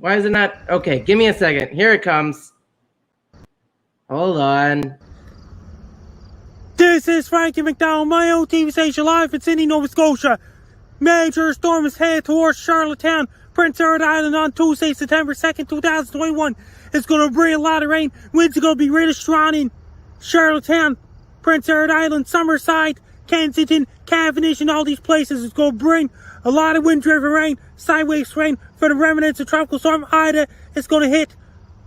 Why is it not? Okay, give me a second. Here it comes. Hold on. This is Frankie McDonald, my own TV station live in Sydney, Nova Scotia. Major storm is headed towards Charlottetown, Prince Edward Island on Tuesday, September 2nd, 2021. It's going to bring a lot of rain. Winds are going to be really strong in Charlottetown, Prince Edward Island, Summerside, Kensington, Cavendish, and all these places. It's going to bring a lot of wind-driven rain, sideways rain for the remnants of Tropical Storm Ida. It's going to hit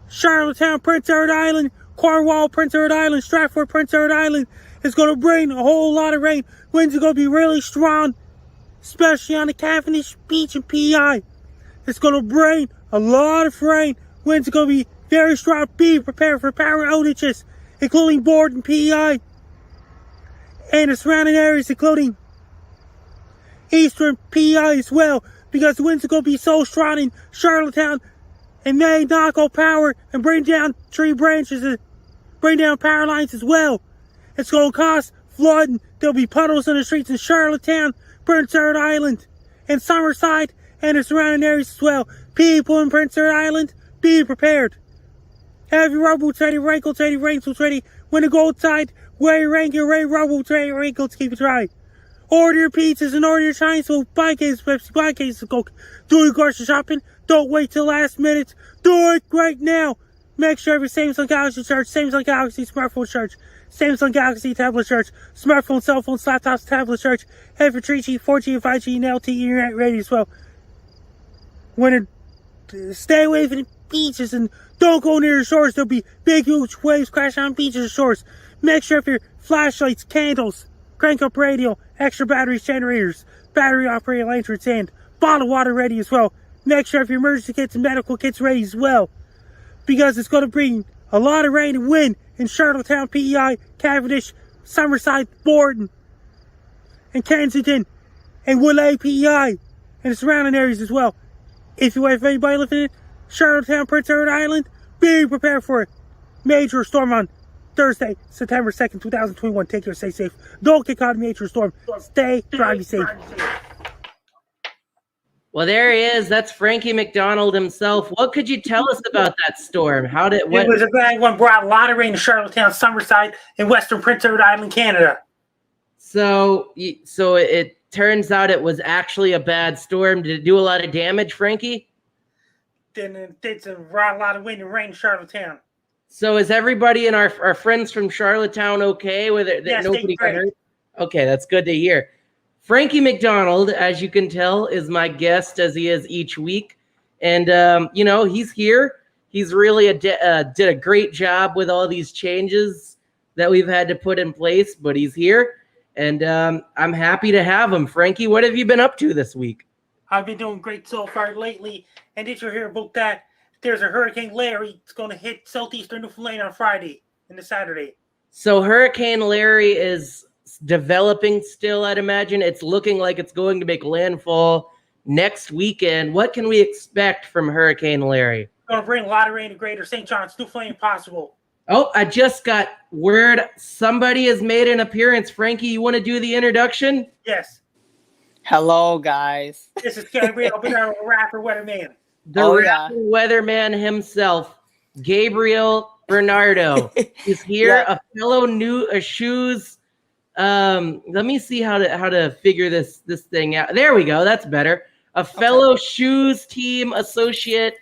Charlottetown, Prince Edward Island, Cornwall, Prince Edward Island, Stratford, Prince Edward Island. It's going to bring a whole lot of rain. Winds are going to be really strong, especially on the Cavendish Beach and PI. It's going to bring a lot of rain. Winds are going to be very strong. Be prepared for power outages, including Borden, PI, and the surrounding areas, including Eastern PI as well, because the winds are going to be so strong in Charlottetown and may knock out power and bring down tree branches and bring down power lines as well. It's going to cause flooding. There'll be puddles in the streets in Charlottetown, Prince Edward Island, and Summerside, and the surrounding areas as well. People in Prince Edward Island, be prepared. Have your rubber boots ready, raincoats ready, raincoats ready. When you go outside, wear your rain gear, wear your rubber boots ready, raincoats, keep it dry. Order your pizzas and order your Chinese food. Buy cases of Pepsi, buy cases of Coke. Do your grocery shopping. Don't wait till last minute. Do it right now. Make sure every Samsung Galaxy charge, Samsung Galaxy smartphone charge, Samsung Galaxy tablet charge, smartphone, cell phones, laptops, tablet charge, have your 3G, 4G, and 5G and LTE internet ready as well. Stay away from the beaches and don't go near the shores. There'll be big, huge waves crashing on beaches and shores. Make sure if your flashlights, candles, crank up radio, extra batteries, generators, battery operated lanterns, and bottled water ready as well. Make sure if your emergency kits and medical kits ready as well, because it's going to bring a lot of rain and wind in Charlottetown, PEI, Cavendish, Summerside, Borden, and Kensington, and Woodley, PEI, and the surrounding areas as well. If you have anybody living in Charlottetown, Prince Edward Island, be prepared for it. Major storm on Thursday, September 2nd, 2021. Take care, stay safe. Don't get caught in a major storm. Stay, drive you safe. Well, there he is. That's Frankie McDonald himself. What could you tell us about that storm? It was a bad one. Brought a lot of rain to Charlottetown, Summerside, and Western Prince Edward Island, Canada. So it turns out it was actually a bad storm. Did it do a lot of damage, Frankie? Then it did brought a lot of wind and rain to Charlottetown. So is everybody and our friends from Charlottetown okay with it? Yes, nobody got hurt? Okay, that's good to hear. Frankie McDonald, as you can tell, is my guest as he is each week. And, he's here. He's really did a great job with all these changes that we've had to put in place, but he's here. And I'm happy to have him. Frankie, what have you been up to this week? I've been doing great so far lately. And did you hear about that? There's a Hurricane Larry. It's going to hit southeastern Newfoundland on Friday and Saturday. So Hurricane Larry is developing still, I'd imagine. It's looking like it's going to make landfall next weekend. What can we expect from Hurricane Larry? It's going to bring a lot of rain to Greater St. John's, Newfoundland possible. Oh, I just got word somebody has made an appearance. Frankie, you want to do the introduction? Yes. Hello, guys. This is Gabriel, rapper weatherman. The weatherman himself, Gabriel Bernardo, is here. A fellow shoes. Let me see how to figure this thing out. There we go. That's better. A fellow shoes team associate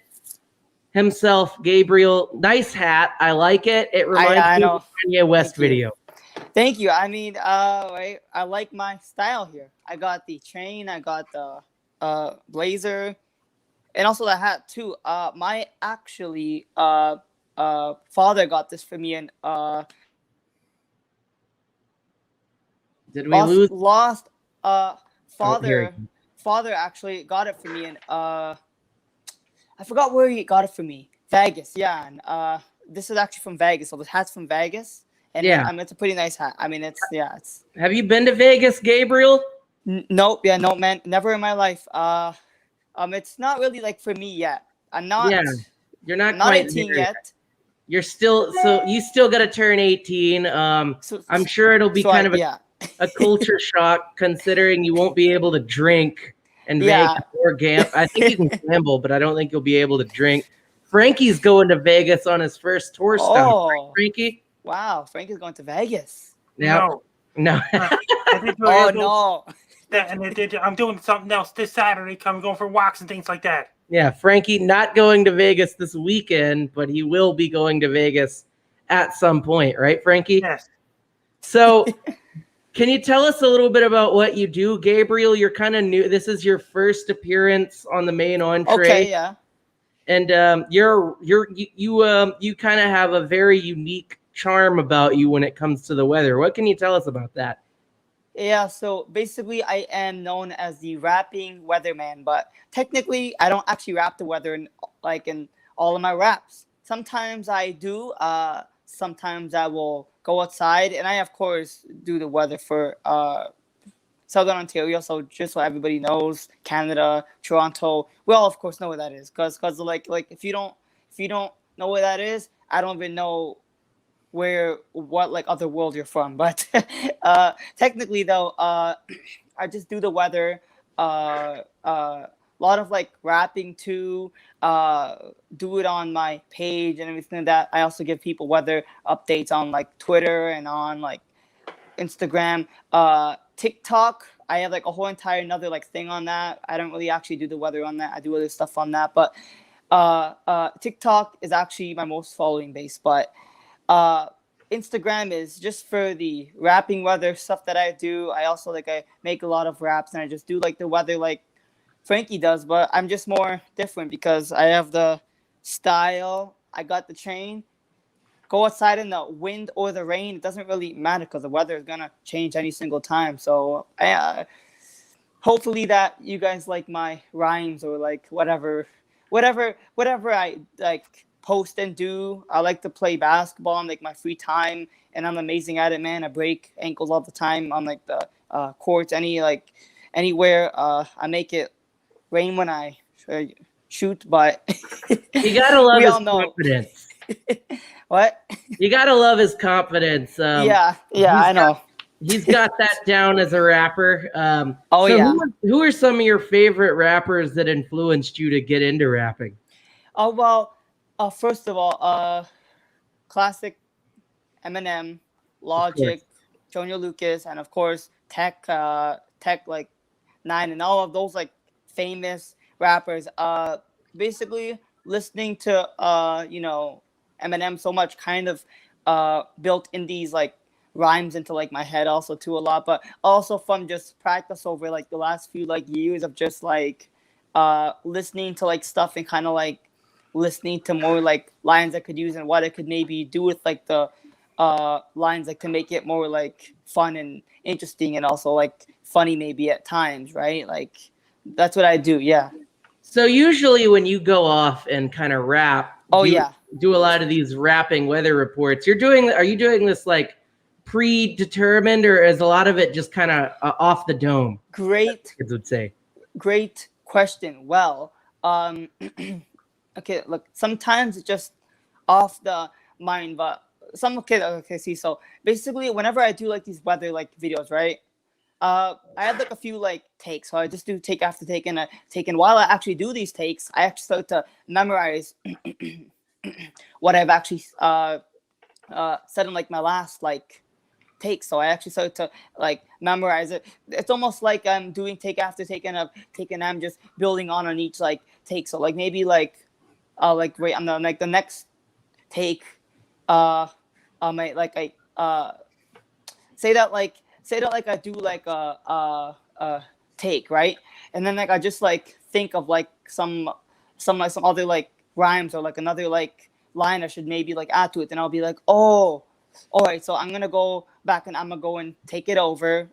himself, Gabriel. Nice hat. I like it. It reminds me of the Kanye West video. Thank you. I mean, I like my style here. I got the chain. I got the blazer, and also the hat too. My father got this for me, and did we lose? Father actually got it for me, and I forgot where he got it for me. Vegas, yeah. And this is actually from Vegas. So this hat's from Vegas, and it's a pretty nice hat. I mean, it's. Have you been to Vegas, Gabriel? Nope. Yeah, no, man. Never in my life. It's not really like for me yet. I'm not. Yeah, you're not quite 18 yet. You're still you still got to turn 18. I'm sure it'll be a culture shock considering you won't be able to drink in Vegas. or gamble. I think you can gamble, but I don't think you'll be able to drink. Frankie's going to Vegas on his first tour stop. Right, Frankie? Wow, Frankie's going to Vegas. Yeah. No. Oh no. I'm doing something else this Saturday. I'm going for walks and things like that. Yeah, Frankie not going to Vegas this weekend, but he will be going to Vegas at some point, right, Frankie? Yes. So, can you tell us a little bit about what you do, Gabriel? You're kind of new. This is your first appearance on the main entree. Okay, yeah. And you kind of have a very unique charm about you when it comes to the weather. What can you tell us about that? Yeah, so basically I am known as the rapping weatherman, but technically I don't actually rap the weather in all of my raps. Sometimes I do, sometimes I will go outside, and I of course do the weather for Southern Ontario, so just so everybody knows, Canada, Toronto, we all of course know where that is, because like if you don't know where that is, I don't even know what like other world you're from. But technically though, I just do the weather, a lot of like rapping too, do it on my page and everything like that. I also give people weather updates on like Twitter and on like Instagram, TikTok. I have like a whole entire another like thing on that. I don't really actually do the weather on that. I do other stuff on that, but TikTok is actually my most following base, but Instagram is just for the rapping weather stuff that I do. I also I make a lot of raps, and I just do like the weather like Frankie does, but I'm just more different because I have the style. I got the train. Go outside in the wind or the rain. It doesn't really matter because the weather is gonna change any single time. So hopefully that you guys like my rhymes or like whatever I like post and do. I like to play basketball on like my free time, and I'm amazing at it, man. I break ankles all the time on like the courts, anywhere. I make it rain when I shoot, but you gotta love his confidence. What? You gotta love his confidence. Yeah, I know. He's got that down as a rapper. Who are some of your favorite rappers that influenced you to get into rapping? Oh well. First of all, classic Eminem, Logic, Junior Lucas, and of course Tech like 9 and all of those like famous rappers. Basically listening to Eminem so much kind of built in these like rhymes into like my head also too a lot, but also from just practice over like the last few like years of just like listening to like stuff and kind of like listening to more like lines I could use and what I could maybe do with like the lines that can make it more like fun and interesting and also like funny maybe at times, right? Like that's what I do, yeah. So usually when you go off and kind of rap, do a lot of these rapping weather reports. Are you doing this like predetermined, or is a lot of it just kind of off the dome? Great. Kids would say. Great question. Well, okay, look, sometimes it's just off the mind, but so basically whenever I do like these weather like videos, right? I have like a few like takes, so I just do take after take and while I actually do these takes, I actually start to memorize what I've actually said in like my last like take. So I actually start to like memorize it. It's almost like I'm doing take after take and I'm just building on each like take. So like maybe like right on the next take, I might like say that I do like a take, right, and then like I just like think of like some other like rhymes or like another like line I should maybe like add to it. Then I'll be like, oh, all right, so I'm gonna go back and I'm gonna go and take it over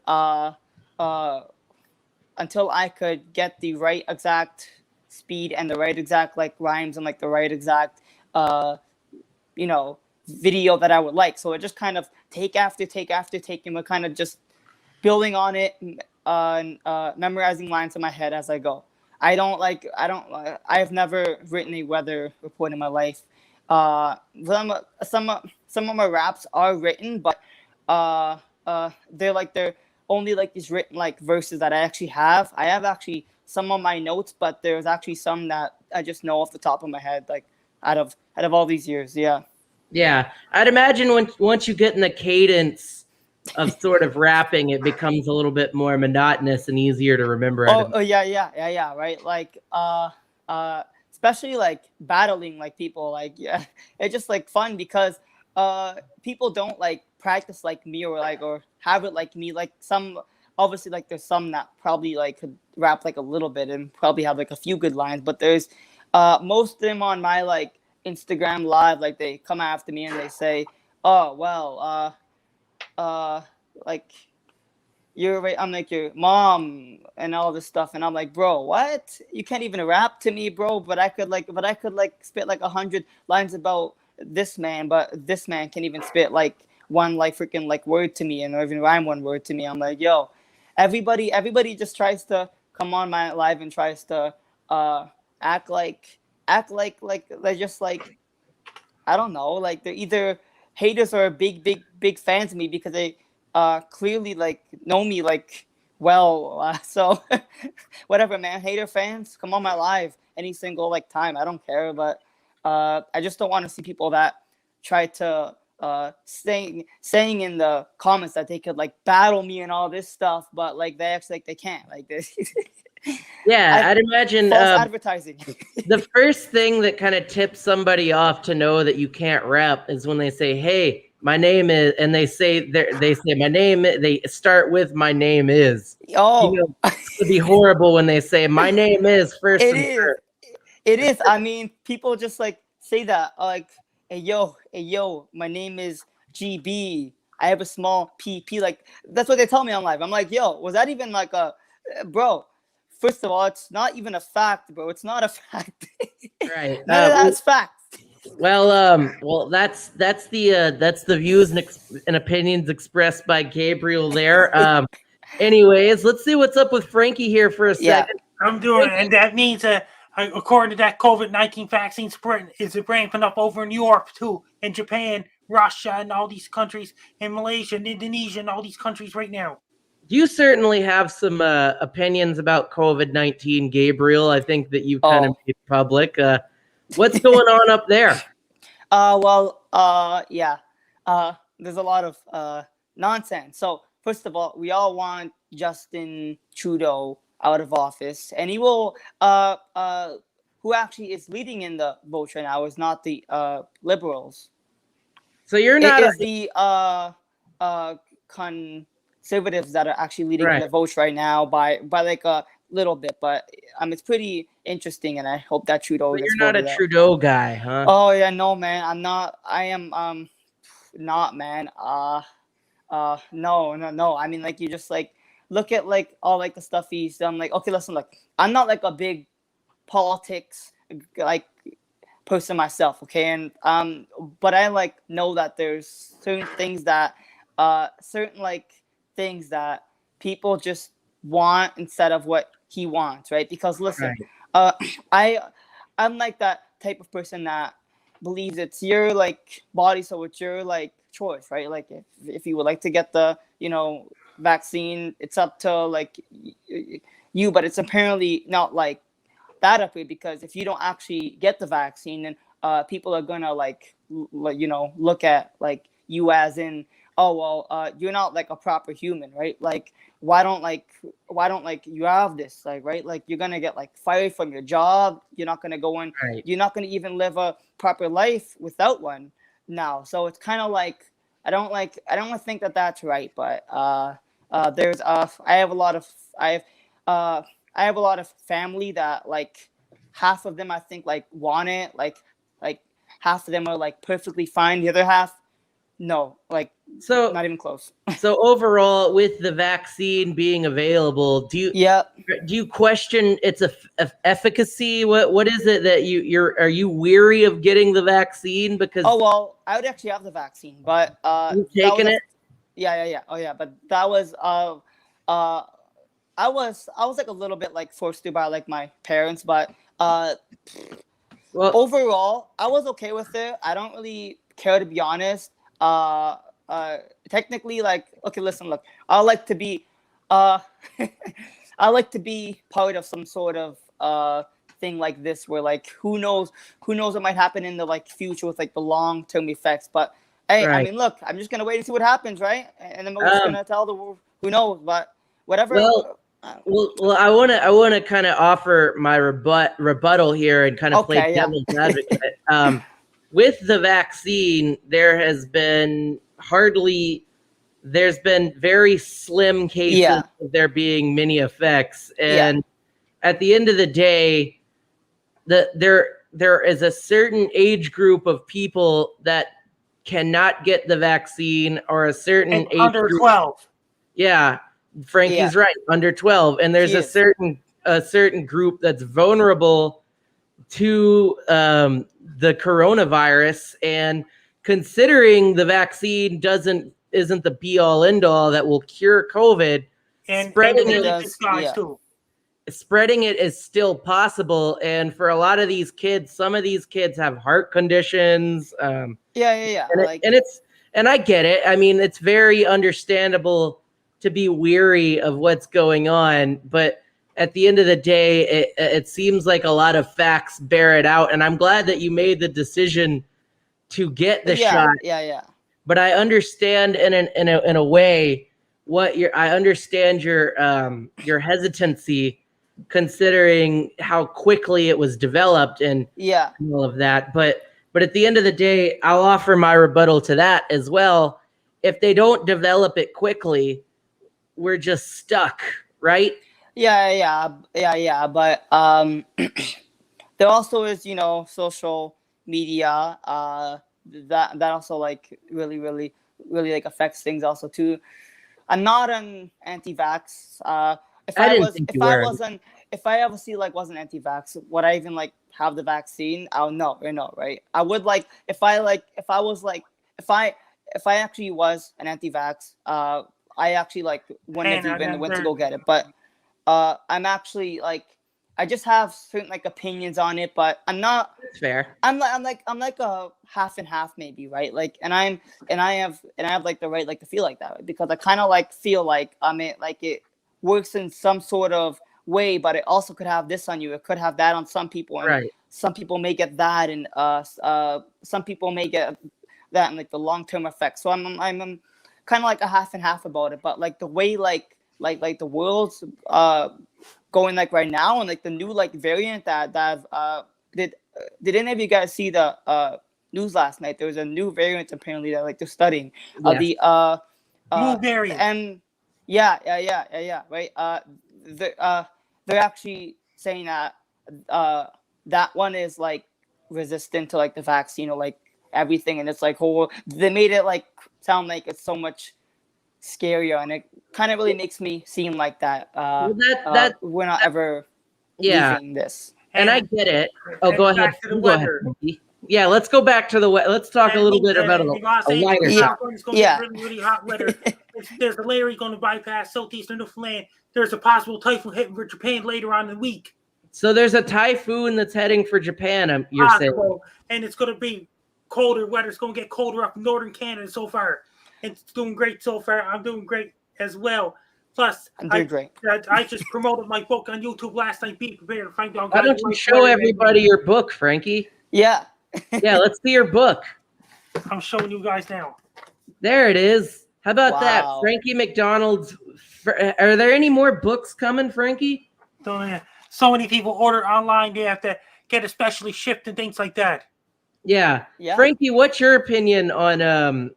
until I could get the right exact speed and the right exact like rhymes and like the right exact video that I would like. So it just kind of take after take after take, and we're kind of just building on it and memorizing lines in my head as I go. I've never written a weather report in my life. Some of my raps are written, but they're only like these written like verses that I actually have. I have actually some of my notes, but there's actually some that I just know off the top of my head, like out of all these years. Yeah. Yeah, I'd imagine once you get in the cadence of sort of rapping, it becomes a little bit more monotonous and easier to remember. Oh yeah, right. Like especially like battling like people, like yeah, it's just like fun because people don't like practice like me or have it like me. Like some obviously like there's some that probably like could rap like a little bit and probably have like a few good lines, but there's most of them on my like Instagram live, like they come after me and they say, oh well like I'm like your mom and all this stuff, and I'm like, bro, what? You can't even rap to me, bro. But I could like spit like 100 lines about this man, but this man can't even spit like one like freaking like word to me, and or even rhyme one word to me. I'm like, yo, everybody just tries to come on my live and tries to act like they're just like, I don't know, like they're either haters or big fans of me because they clearly like know me like well. So whatever, man. Hater fans, come on my live any single like time. I don't care, but I just don't want to see people that try to saying in the comments that they could like battle me and all this stuff, but like they actually like they can't like this. Yeah, I'd imagine false advertising. The first thing that kind of tips somebody off to know that you can't rap is when they say, "Hey, my name is," and they say my name. They start with "my name is." Oh, it's gonna be horrible when they say "my name is" first. It is. I mean, people just like say that like, hey yo, my name is GB. I have a small PP. Like that's what they tell me on live. I'm like, yo, was that even like a bro? First of all, it's not even a fact, bro. It's not a fact. Right. None of that's fact. Well, that's the views and opinions expressed by Gabriel there. Anyways, let's see what's up with Frankie here for a second. I'm doing it, and that means according to that COVID-19 vaccine spread is ramping up over in Europe too, in Japan, Russia, and all these countries, in Malaysia and Indonesia, and all these countries right now. You certainly have some opinions about COVID-19, Gabriel. I think that you've kind of made public. What's going on up there? Yeah. There's a lot of nonsense. So first of all, we all want Justin Trudeau out of office, and he will. Who actually is leading in the vote right now is not the Liberals. So you're not. It is the Conservatives that are actually leading in the votes right now by like a little bit, but it's pretty interesting, and I hope that Trudeau. But you're not a Trudeau guy, huh? Oh yeah, no man, I'm not. I am not, man. No. I mean, like you just like look at like all like the stuff he's done. Like, okay, listen, like I'm not like a big politics like person myself, okay, and but I like know that there's certain things that things that people just want instead of what he wants, right? Because listen, I'm like that type of person that believes it's your like body, so it's your like choice, right? Like if you would like to get the vaccine, it's up to like you, but it's apparently not like that up here, because if you don't actually get the vaccine, then people are gonna like look at like you as in, oh well, you're not like a proper human, right? Like why don't you have this, like, right? Like you're gonna get like fired from your job. You're not gonna go in. Right. You're not gonna even live a proper life without one now. So it's kind of like I don't think that that's right. But there's I have a lot of family that like half of them I think like want it, like half of them are like perfectly fine. The other half, no, like so not even close. So overall, with the vaccine being available, do you question its efficacy? What is it that are you weary of getting the vaccine? Because I would actually have the vaccine, but you taking it? Yeah. Oh yeah, but that was I was like a little bit like forced to by like my parents, but overall I was okay with it. I don't really care, to be honest. Technically, like, okay, listen, look, I like to be I like to be part of some sort of thing like this, where like who knows what might happen in the like future with like the long term effects. But hey, I mean, look, I'm just gonna wait and see what happens, right? And then we're just gonna tell the world. Who knows? But whatever. Well, I want to kind of offer my rebuttal here and kind of play devil's advocate. With the vaccine, there's been very slim cases of there being many effects, and at the end of the day, there is a certain age group of people that cannot get the vaccine, or a certain age under group. 12. Yeah, Frankie's right, under 12, and there's a certain group that's vulnerable to the coronavirus, and considering the vaccine isn't the be all end all that will cure COVID, and spreading it is still possible. And for a lot of these kids, some of these kids have heart conditions. And I get it. I mean, it's very understandable to be weary of what's going on, but at the end of the day, it seems like a lot of facts bear it out. And I'm glad that you made the decision to get the shot. But I understand in a way I understand your hesitancy, considering how quickly it was developed and all of that. But at the end of the day, I'll offer my rebuttal to that as well. If they don't develop it quickly, we're just stuck, right? But there also is, social media that also like really like affects things also too. I'm not an anti-vax. If I obviously like wasn't anti-vax, would I even like have the vaccine? Oh no, right? I would like if I actually was an anti-vax, I actually like wouldn't have even went to go get it. But I'm actually like, I just have certain like opinions on it, but I'm not. That's fair. I'm like a half and half maybe, right? Like, and I have like the right like to feel like that, right? Because I kind of like feel like like it works in some sort of way, but it also could have this on you. It could have that on some people, and right. Some people may get that, and some people may get that and like the long term effects. So I'm kind of like a half and half about it, but like the way like the world's going like right now, and like the new like variant that did any of you guys see the news last night? There was a new variant apparently that like they're studying the new variant, and right. They're actually saying that that one is like resistant to like the vaccine or like everything, and it's like they made it like sound like it's so much scarier, and it kind of really makes me seem like that we're not ever leaving this. And I get it. Go ahead. Go ahead. Yeah, let's go back to the weather. Let's talk a little bit about a lighter topic. It's going to be really hot weather. There's a layer going to bypass southeastern Newfoundland. There's a possible typhoon hitting for Japan later on in the week. So there's a typhoon that's heading for Japan, you're saying? And it's going to be colder weather. It's going to get colder up in northern Canada so far. It's doing great so far. I'm doing great as well. Plus, I'm doing great. I just promoted my book on YouTube last night. Be prepared to find out. Why don't you show everybody your book, Frankie? Yeah. Yeah, let's see your book. I'm showing you guys now. There it is. How about that? Frankie McDonald's. Are there any more books coming, Frankie? So many people order online. They have to get it specially shipped and things like that. Yeah. Frankie, what's your opinion on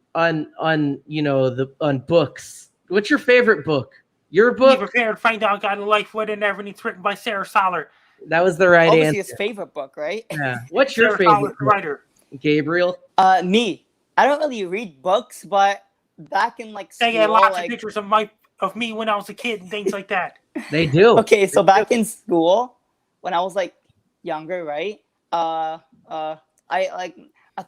books? What's your favorite book? Your book? Be prepared to find out God in Life, Whether and Everything. It's written by Sarah Soller. That was the right answer. His favorite book, right? Yeah. What's your favorite writer? Gabriel? Me. I don't really read books, but back in like school, they get lots of pictures of me when I was a kid and things like that. They do. Okay, so back in school, when I was like younger, right? I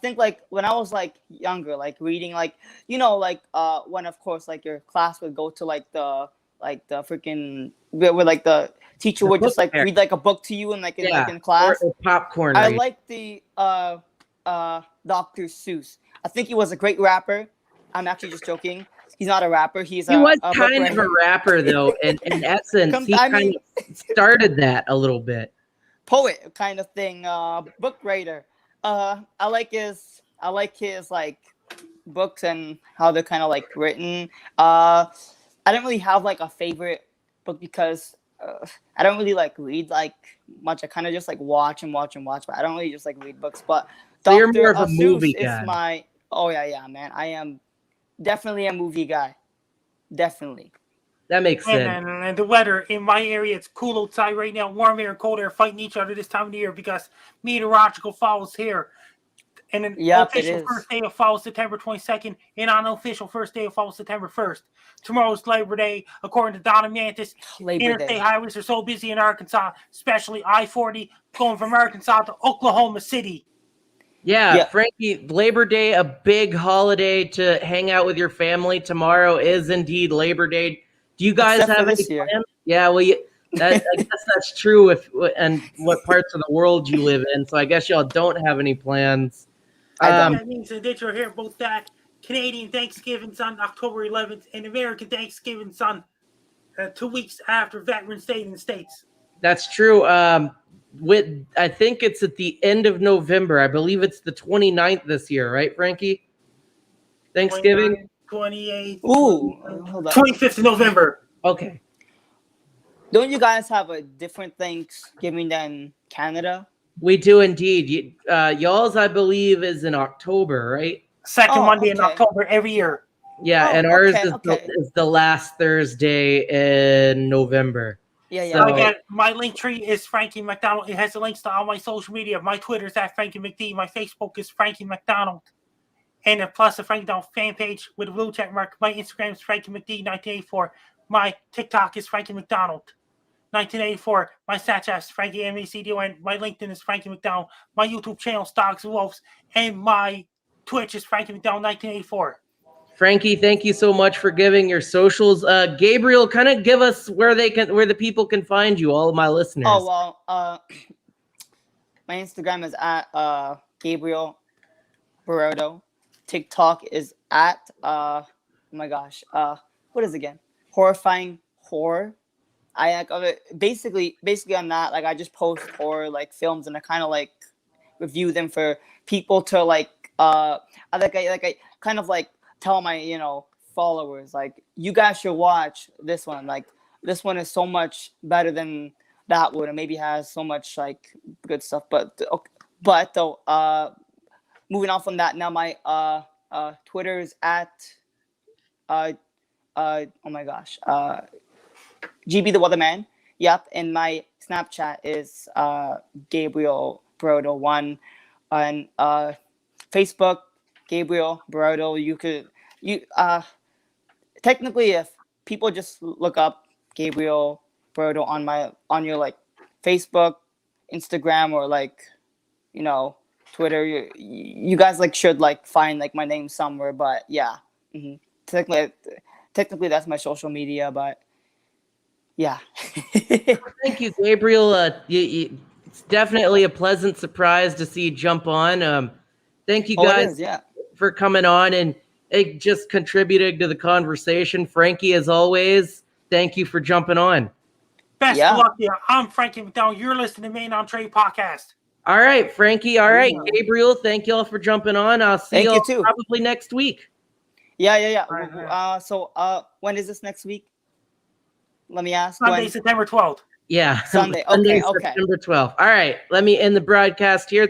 think like when I was like younger, like reading like when of course like your class would go to like the freaking where like the teacher would just like read like a book to you and like in class. Or popcorn. I like the Dr. Seuss. I think he was a great rapper. I'm actually just joking. He's not a rapper. He was a book kind of writer. a rapper though, and in essence, he kind of started that a little bit. Poet kind of thing. Book writer. I like his like books and how they're kind of like written. I don't really have like a favorite book because I don't really like read like much. I kind of just like watch and watch and watch, but I don't really just like read books. But so you're more of a movie guy. Is my man. I am definitely a movie guy. Definitely. That makes sense. And the weather in my area, it's cool outside right now. Warm air and cold air fighting each other this time of the year because meteorological falls here. And an official first day of fall, September 22nd, and unofficial first day of fall, September 1st. Tomorrow's Labor Day, according to Donna Mantis. Interstate highways are so busy in Arkansas, especially I-40, going from Arkansas to Oklahoma City. Yeah, Frankie, Labor Day, a big holiday to hang out with your family. Tomorrow is indeed Labor Day. Do you guys have any plans? Yeah, well, I guess that's true and what parts of the world you live in. So I guess y'all don't have any plans. That means that you're here both that Canadian Thanksgiving's on October 11th and American Thanksgiving's on 2 weeks after Veterans Day in the States. That's true. I think it's at the end of November. I believe it's the 29th this year, right, Frankie? Thanksgiving? 28th. Ooh, 25th of November. Okay. Don't you guys have a different Thanksgiving than Canada? We do indeed. Y'all's, I believe, is in October, right? Second Monday in October every year. Yeah, and ours is the last Thursday in November. Yeah. So again, my link tree is Frankie McDonald. It has the links to all my social media. My Twitter is at Frankie McD. My Facebook is Frankie McDonald. And plus the Frankie McDonald fan page with a blue check mark. My Instagram is Frankie McD 1984. My TikTok is Frankie McDonald 1984. My Snapchat is Frankie McDon. My LinkedIn is Frankie McDonald. My YouTube channel is Dogs and Wolves. And my Twitch is Frankie McDonald 1984. Frankie, thank you so much for giving your socials. Gabriel, kind of give us where the people can find you, all of my listeners. Oh well, my Instagram is at Gabriel Barodo. TikTok is at oh my gosh, what is it again? Horrifying Horror. Basically on that, like I just post horror like films and I kind of like review them for people to like I kind of like tell my followers like you guys should watch this one, like this one is so much better than that one and maybe has so much like good stuff, but moving on from that, now my Twitter is at oh my gosh, GB the Weatherman. Yep, and my Snapchat is Gabriel Barodo 1, and Facebook Gabriel Barodo. You technically if people just look up Gabriel Barodo on your like Facebook, Instagram, or like Twitter, you guys like should like find like my name somewhere. But yeah, technically that's my social media, but yeah. Thank you, Gabriel. It's definitely a pleasant surprise to see you jump on. Thank you guys for coming on and just contributing to the conversation. Frankie, as always, thank you for jumping on. Best of luck here. I'm Frankie McDonald. You're listening to Main Entree Podcast. All right, Frankie. All right, Gabriel. Thank you all for jumping on. I'll see you all probably next week. Yeah. Right. So when is this next week? Let me ask. Sunday, September 12th. Yeah. Sunday. Okay. September 12th. All right. Let me end the broadcast here.